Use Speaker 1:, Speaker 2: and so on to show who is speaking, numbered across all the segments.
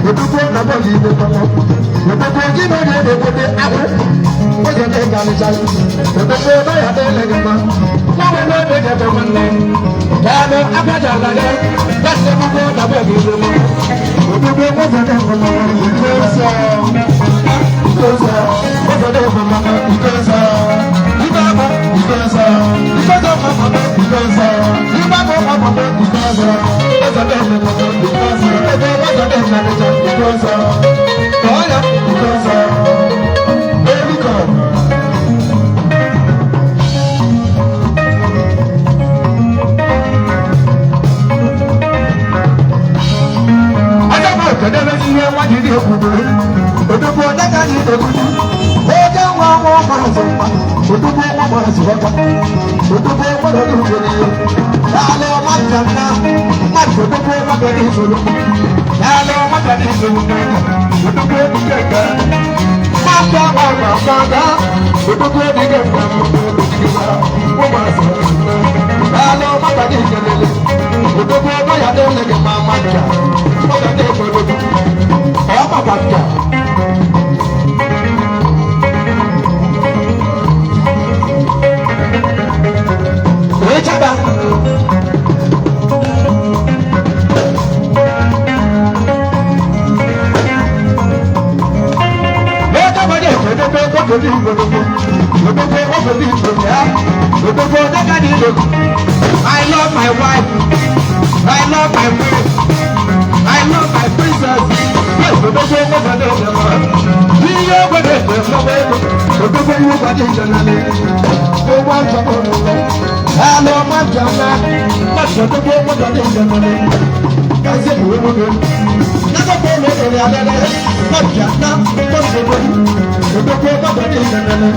Speaker 1: Odugo na body de mama. Odugo gino de body abu. Oje de galija. Odugo na ya de legema. Wawe no de de mama. Dano abaja la de. That's the odugo na body de mama. Odugo oje de mama. Ikosa. Ikosa. Oje de mama. Ikosa. Ibaba. Ikosa. Ikosa mama. Ikosa. Ibaba mama. Ikosa. Oje de mama. Ikosa. Because baby come. I don't know, I never see what you do. But the boy that I need to do. Oh, don't want one so much. But the boy wants to work. But the boy wants to do it. I know my son now. My good boy, my God is so good. Hello, my God is so good. With the good together. Master of my father. With the good together. Hello, my God is so good. With the good, my other leg, my mother. What a day for the good. Oh, my God. I love my wife. I love my wife. I love my princess. Yes, the baby was a little man. We are with it. The baby was a little man. The one to go. I love my Jana. But the baby was a little man. I said, we will go. That's a baby. Not Jana. What's the baby? The baby was a little man.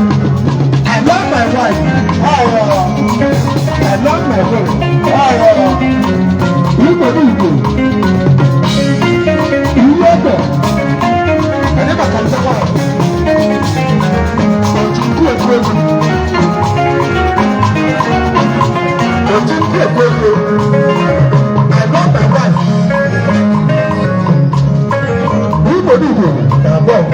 Speaker 1: I love my wife. I love my wife. You go. You go. I never can say what. I love my wife. You go.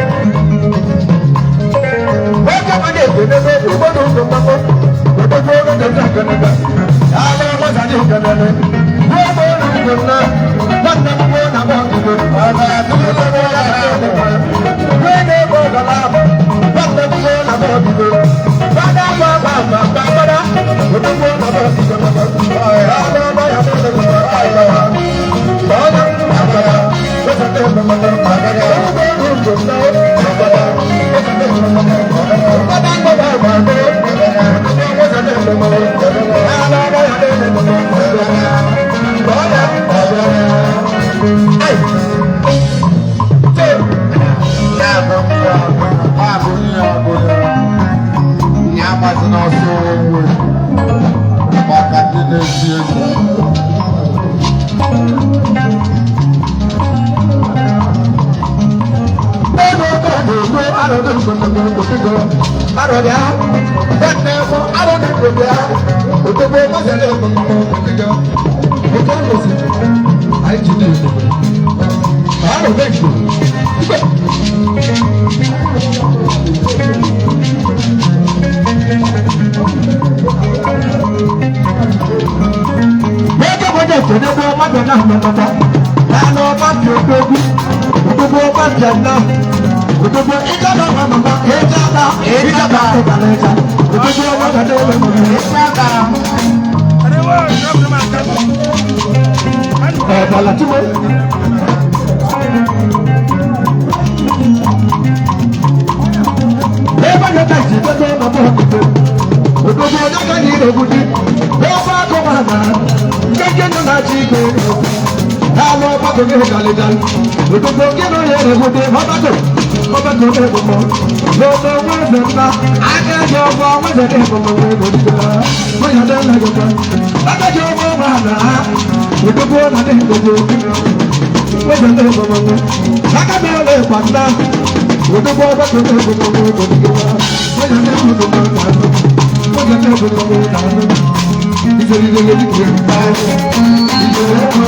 Speaker 1: It's It's